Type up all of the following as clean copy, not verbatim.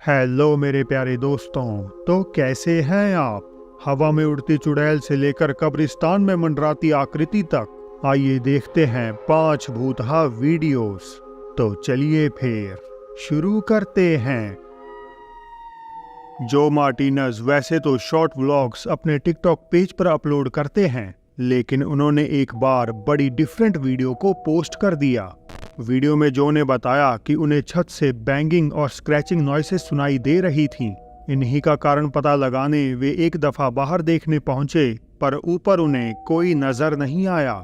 Hello मेरे प्यारे दोस्तों। तो कैसे हैं आप? हवा में उड़ती चुड़ैल से लेकर कब्रिस्तान में मंडराती आकृति तक, आइए देखते हैं 5 भूतहा वीडियोस। तो चलिए फिर शुरू करते हैं। जो मार्टिनस वैसे तो शॉर्ट व्लॉग्स अपने टिकटॉक पेज पर अपलोड करते हैं, लेकिन उन्होंने एक बार बड़ी डिफरेंट वीडियो को पोस्ट कर दिया। वीडियो में जो ने बताया कि उन्हें छत से बैंगिंग और स्क्रैचिंग नॉइसेस सुनाई दे रही थीं। इन्हीं का कारण पता लगाने वे एक दफा बाहर देखने पहुंचे, पर ऊपर उन्हें कोई नजर नहीं आया।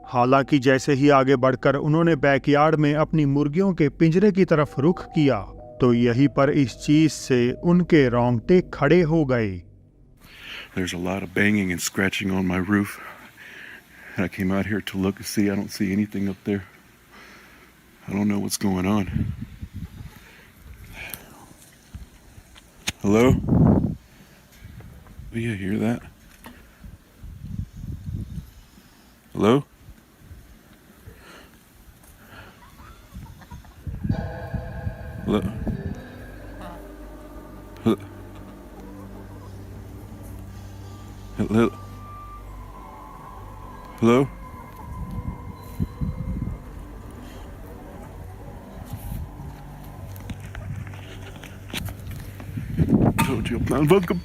हालांकि जैसे ही आगे बढ़कर उन्होंने बैकयार्ड में अपनी मुर्गियों के पिंजरे की तरफ रुख किया, तो यहीं पर इस चीज से उनके रोंगटे खड़े हो गए। There's a lot of banging and scratching on my roof. I came out here to look and see. I don't see anything up there. I don't know what's going on. Hello? Do you hear that? Hello? Hello? Hello? Hello? Told you I'm not welcome.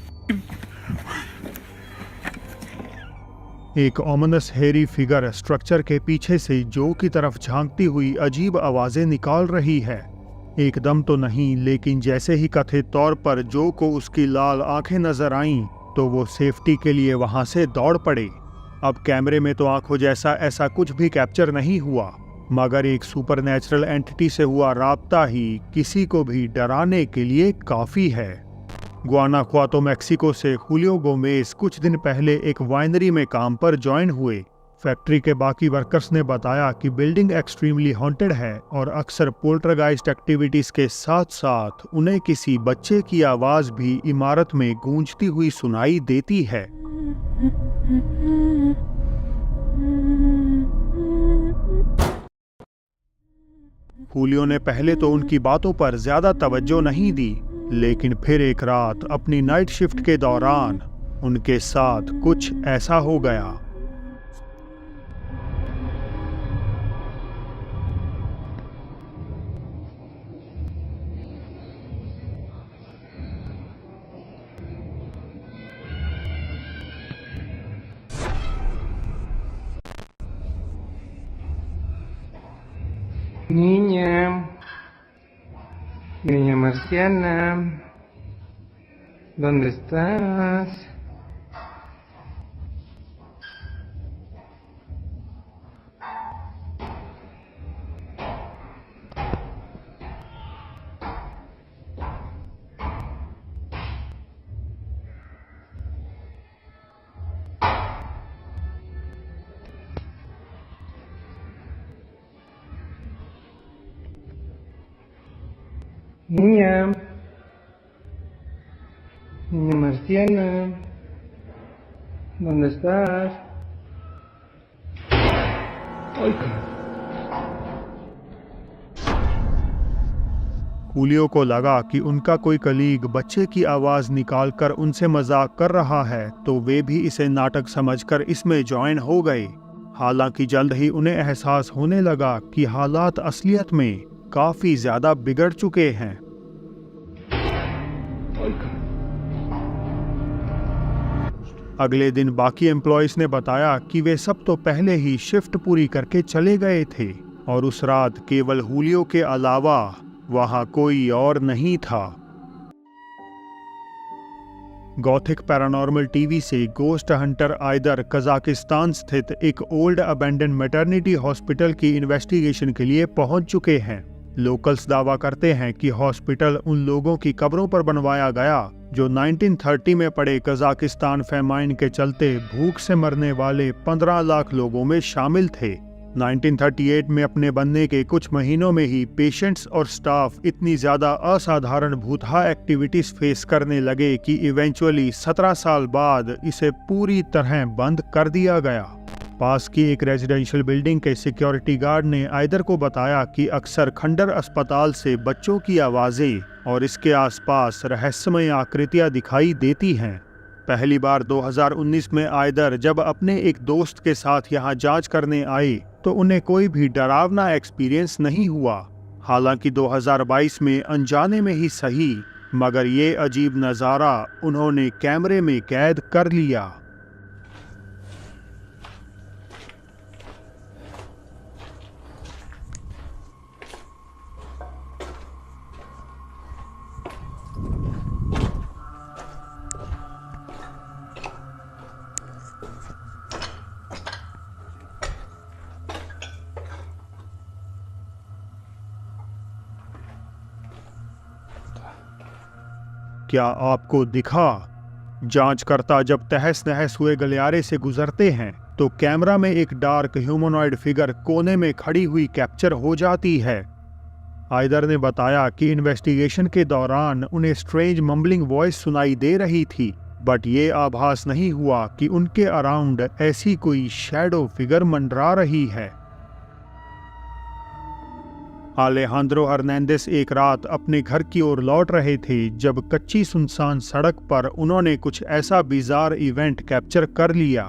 एक ऑमनस हेरी figure structure के पीछे से जो की तरफ झांकती हुई अजीब आवाजें निकाल रही है। एकदम तो नहीं, लेकिन जैसे ही कथित तौर पर जो को उसकी लाल आंखें नजर आईं, तो वो सेफ्टी के लिए वहां से दौड़ पड़े। अब कैमरे में तो आंखों जैसा ऐसा कुछ भी कैप्चर नहीं हुआ, मगर एक सुपरनैचुरल एंटिटी से हुआ राब्ता ही किसी को भी डराने के लिए काफी है। गुआनाजुआतो मैक्सिको से हुलियो गोमेज कुछ दिन पहले एक वाइनरी में काम पर ज्वाइन हुए। फैक्ट्री के बाकी वर्कर्स ने बताया कि बिल्डिंग एक्सट्रीमली हॉन्टेड है और अक्सर पोल्टरगाइस्ट एक्टिविटीज के साथ साथ उन्हें किसी बच्चे की आवाज भी इमारत में गूंजती हुई सुनाई देती है। हुलियो ने पहले तो उनकी बातों पर ज्यादा तवज्जो नहीं दी, लेकिन फिर एक रात अपनी नाइट शिफ्ट के दौरान उनके साथ कुछ ऐसा हो गया। Niña marciana, ¿dónde estás? Niña, niña marciana, ¿dónde estás? ¡Ay! हुलियो को लगा कि उनका कोई कलीग बच्चे की आवाज निकालकर उनसे मजाक कर रहा है, तो वे भी इसे नाटक समझकर इसमें ज्वाइन हो गए। हालांकि जल्द ही उन्हें एहसास होने लगा कि हालात असलियत में काफी ज्यादा बिगड़ चुके हैं। अगले दिन बाकी एम्प्लॉयज ने बताया कि वे सब तो पहले ही शिफ्ट पूरी करके चले गए थे और उस रात केवल हुलियो के अलावा वहां कोई और नहीं था। गॉथिक पैरानॉर्मल टीवी से गोस्ट हंटर आइदर कजाकिस्तान स्थित एक ओल्ड अबैंडन मैटरनिटी हॉस्पिटल की इन्वेस्टिगेशन के लिए पहुंच चुके हैं। लोकल्स दावा करते हैं कि हॉस्पिटल उन लोगों की कब्रों पर बनवाया गया जो 1930 में पड़े कजाकिस्तान फेमाइन के चलते भूख से मरने वाले 15 लाख लोगों में शामिल थे। 1938 में अपने बनने के कुछ महीनों में ही पेशेंट्स और स्टाफ इतनी ज्यादा असाधारण भूतहा एक्टिविटीज फेस करने लगे कि इवेंचुअली 17 साल बाद इसे पूरी तरह बंद कर दिया गया। पास की एक रेजिडेंशियल बिल्डिंग के सिक्योरिटी गार्ड ने आइदर को बताया कि अक्सर खंडर अस्पताल से बच्चों की आवाज़ें और इसके आसपास रहस्यमय आकृतियां दिखाई देती हैं। पहली बार 2019 में आइदर जब अपने एक दोस्त के साथ यहां जांच करने आए तो उन्हें कोई भी डरावना एक्सपीरियंस नहीं हुआ। हालांकि 2022 में अनजाने में ही सही मगर ये अजीब नज़ारा उन्होंने कैमरे में कैद कर लिया। क्या आपको दिखा? जांचकर्ता जब तहस नहस हुए गलियारे से गुजरते हैं तो कैमरा में एक डार्क ह्यूमनॉइड फिगर कोने में खड़ी हुई कैप्चर हो जाती है। आइदर ने बताया कि इन्वेस्टिगेशन के दौरान उन्हें स्ट्रेंज मम्बलिंग वॉइस सुनाई दे रही थी, बट ये आभास नहीं हुआ कि उनके अराउंड ऐसी कोई शैडो फिगर मंडरा रही है। अलेहांद्रो हर्नांडेस एक रात अपने घर की ओर लौट रहे थे जब कच्ची सुनसान सड़क पर उन्होंने कुछ ऐसा बिजार इवेंट कैप्चर कर लिया।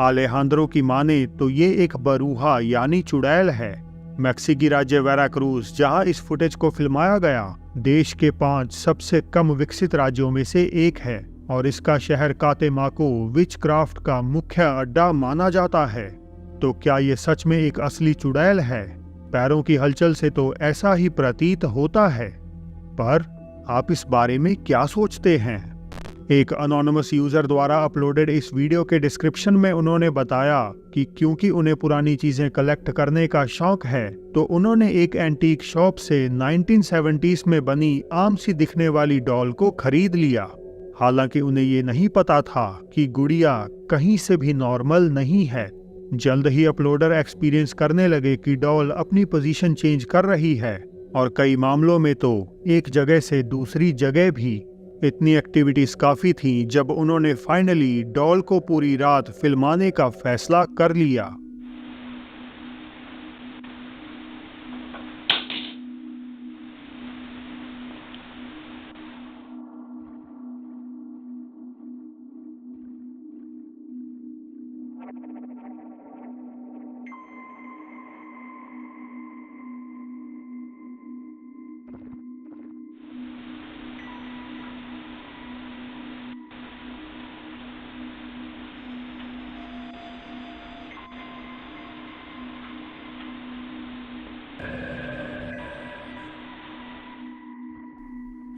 अलेहांद्रो की माने तो ये एक बरूहा यानी चुड़ैल है। मैक्सिकी राज्य वेराक्रूज जहां इस फुटेज को फिल्माया गया देश के 5 सबसे कम विकसित राज्यों में से एक है और इसका शहर कातेमाको विचक्राफ्ट का मुख्य अड्डा माना जाता है। तो क्या ये सच में एक असली चुड़ैल है? पैरों की हलचल से तो ऐसा ही प्रतीत होता है, पर आप इस बारे में क्या सोचते हैं? एक अनोनिमस यूजर द्वारा अपलोडेड इस वीडियो के डिस्क्रिप्शन में उन्होंने बताया कि क्योंकि उन्हें पुरानी चीजें कलेक्ट करने का शौक है तो उन्होंने एक एंटीक शॉप से 1970s में बनी आम सी दिखने वाली डॉल को खरीद लिया। हालांकि उन्हें ये नहीं पता था कि गुड़िया कहीं से भी नॉर्मल नहीं है। जल्द ही अपलोडर एक्सपीरियंस करने लगे कि डॉल अपनी पोजीशन चेंज कर रही है और कई मामलों में तो एक जगह से दूसरी जगह भी। इतनी एक्टिविटीज काफी थी जब उन्होंने फाइनली डॉल को पूरी रात फिल्माने का फैसला कर लिया।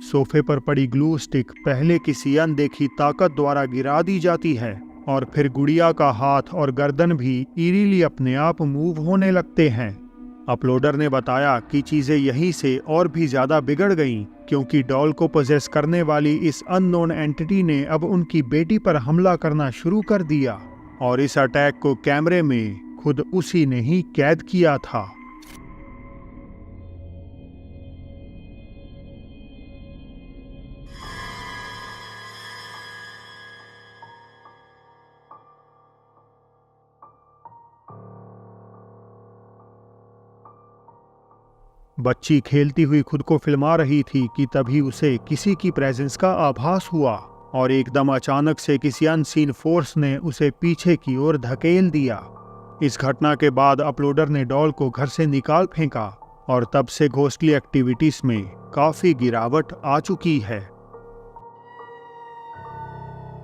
सोफे पर पड़ी ग्लू स्टिक पहले किसी अनदेखी ताकत द्वारा गिरा दी जाती है और फिर गुड़िया का हाथ और गर्दन भी इरीली अपने आप मूव होने लगते हैं। अपलोडर ने बताया कि चीजें यहीं से और भी ज्यादा बिगड़ गईं क्योंकि डॉल को पोजेस करने वाली इस अननोन एंटिटी ने अब उनकी बेटी पर हमला करना शुरू कर दिया और इस अटैक को कैमरे में खुद उसी ने ही कैद किया था। बच्ची खेलती हुई खुद को फिल्मा रही थी कि तभी उसे किसी की प्रेजेंस का आभास हुआ और एकदम अचानक से किसी अनसीन फोर्स ने उसे पीछे की ओर धकेल दिया। इस घटना के बाद अपलोडर ने डॉल को घर से निकाल फेंका और तब से घोस्टली एक्टिविटीज में काफी गिरावट आ चुकी है।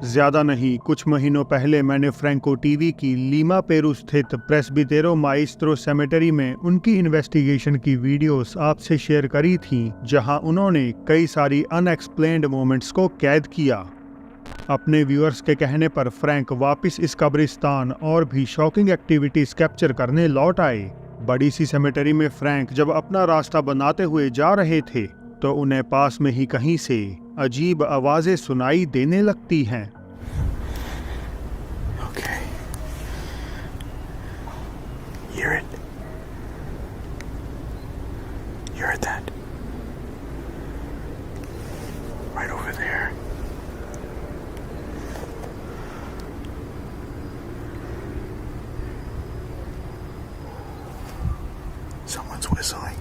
ज्यादा नहीं, कुछ महीनों पहले मैंने फ्रैंको टीवी की लीमा पेरू स्थित प्रेस्बिटेरो माइस्त्रो सेमेटरी में उनकी इन्वेस्टिगेशन की वीडियोस आपसे शेयर करी थी, जहां उन्होंने कई सारी अनएक्सप्लेन्ड मोमेंट्स को कैद किया। अपने व्यूअर्स के कहने पर फ्रैंक वापस इस कब्रिस्तान और भी शॉकिंग एक्टिविटीज कैप्चर करने लौट आए। बड़ी सी सेमेटरी में फ्रैंक जब अपना रास्ता बनाते हुए जा रहे थे तो उन्हें पास में ही कहीं से अजीब आवाजें सुनाई देने लगती हैं। You heard that? Right over there. Someone's whistling.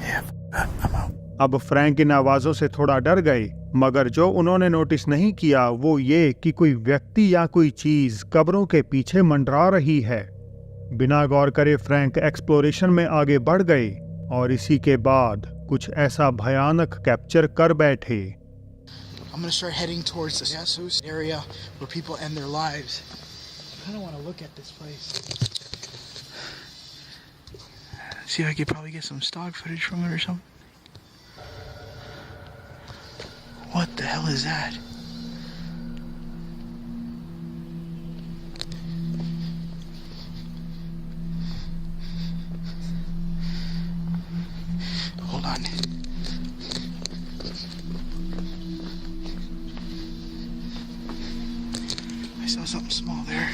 Yeah, I'm out. अब फ्रैंक इन आवाजों से थोड़ा डर गए, मगर जो उन्होंने नोटिस नहीं किया वो ये कि कोई व्यक्ति या कोई चीज कब्रों के पीछे मंडरा रही है। बिना गौर करे फ्रैंक एक्सप्लोरेशन में आगे बढ़ गए और इसी के बाद कुछ ऐसा भयानक कैप्चर कर बैठे। I'm gonna start heading towards the Jesus area where people end their lives. I kind of want to look at this place. See if I could probably get some stock footage from it or something. What the hell is that? Hold on. I saw something small there.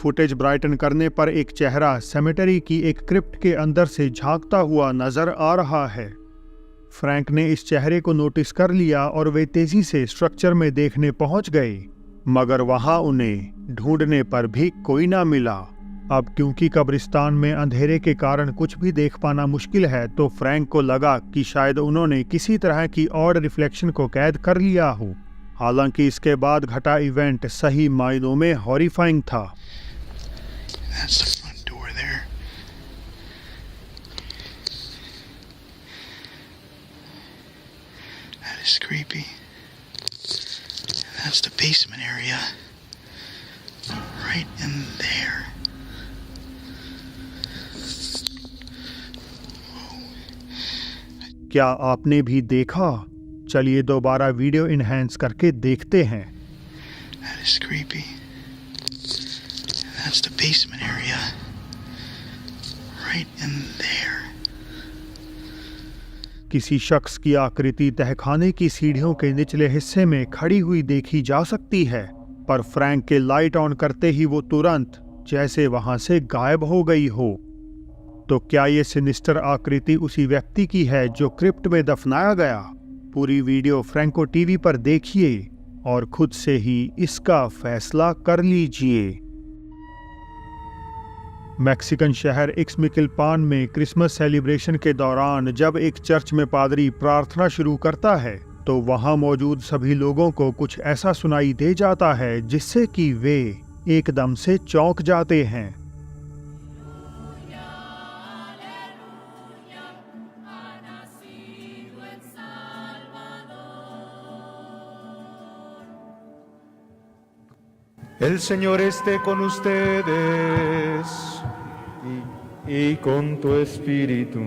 Footage brighten करने पर एक चेहरा cemetery की एक crypt के अंदर से झांकता हुआ नजर आ रहा है। फ्रैंक ने इस चेहरे को नोटिस कर लिया और वे तेजी से स्ट्रक्चर में देखने पहुंच गए, मगर वहां उन्हें ढूंढने पर भी कोई ना मिला। अब क्योंकि कब्रिस्तान में अंधेरे के कारण कुछ भी देख पाना मुश्किल है, तो फ्रैंक को लगा कि शायद उन्होंने किसी तरह की ऑड रिफ्लेक्शन को कैद कर लिया हो। हालांकि इसके बाद घटा इवेंट सही मायनों में हॉरिफाइंग था। That's the front door there. That is creepy. And that's the basement area. Right in there. क्या आपने भी देखा? चलिए दोबारा वीडियो इनहैंस करके देखते हैं। That is creepy. That's the basement area. Right in there. किसी शख्स की आकृति तहखाने की सीढ़ियों के निचले हिस्से में खड़ी हुई देखी जा सकती है, पर फ्रैंक के लाइट ऑन करते ही वो तुरंत जैसे वहां से गायब हो गई हो। तो क्या ये सिनिस्टर आकृति उसी व्यक्ति की है जो क्रिप्ट में दफनाया गया? पूरी वीडियो फ्रैंको टीवी पर देखिए और खुद से ही इसका फैसला कर लीजिए। मैक्सिकन शहर इक्समिक्लपान में क्रिसमस सेलिब्रेशन के दौरान जब एक चर्च में पादरी प्रार्थना शुरू करता है, तो वहां मौजूद सभी लोगों को कुछ ऐसा सुनाई दे जाता है जिससे कि वे एकदम से चौंक जाते हैं। El Señor esté con ustedes y con tu espíritu.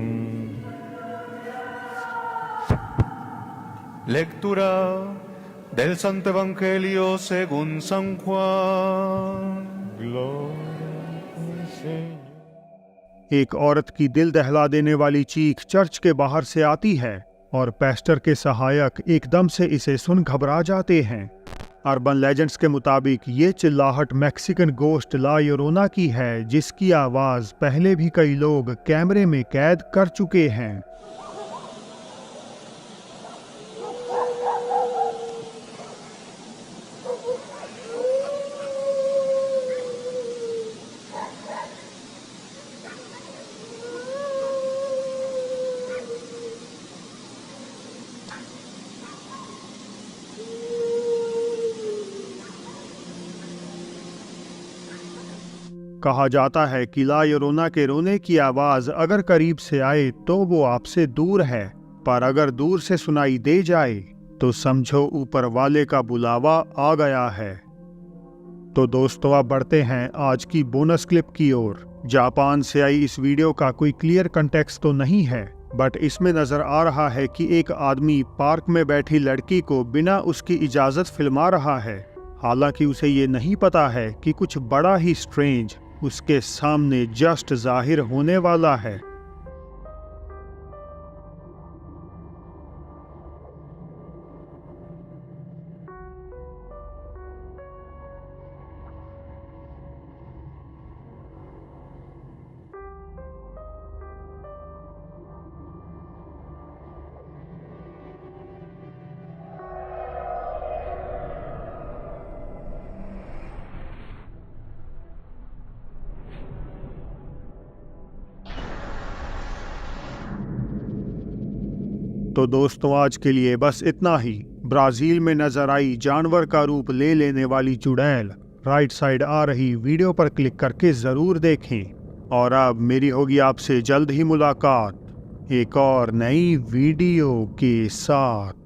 Lectura del Santo Evangelio según San Juan. Gloria al Señor. एक औरत की दिल दहला देने वाली चीख चर्च के बाहर से आती है और पेस्टर के सहायक एकदम से इसे सुन घबरा जाते हैं। अर्बन लेजेंड्स के मुताबिक ये चिल्लाहट मैक्सिकन गोस्ट ला योरोना की है, जिसकी आवाज पहले भी कई लोग कैमरे में कैद कर चुके हैं। कहा जाता है कि ला योरोना के रोने की आवाज अगर करीब से आए तो वो आपसे दूर है, पर अगर दूर से सुनाई दे जाए तो समझो ऊपर वाले का बुलावा आ गया है। तो दोस्तों, अब बढ़ते हैं आज की बोनस क्लिप की ओर। जापान से आई इस वीडियो का कोई क्लियर कंटेक्स्ट तो नहीं है, बट इसमें नजर आ रहा है कि एक आदमी पार्क में बैठी लड़की को बिना उसकी इजाजत फिल्मा रहा है। हालांकि उसे ये नहीं पता है कि कुछ बड़ा ही स्ट्रेंज उसके सामने जस्ट जाहिर होने वाला है। तो दोस्तों आज के लिए बस इतना ही। ब्राजील में नजर आई जानवर का रूप ले लेने वाली चुड़ैल राइट साइड आ रही वीडियो पर क्लिक करके जरूर देखें। और अब मेरी होगी आपसे जल्द ही मुलाकात एक और नई वीडियो के साथ।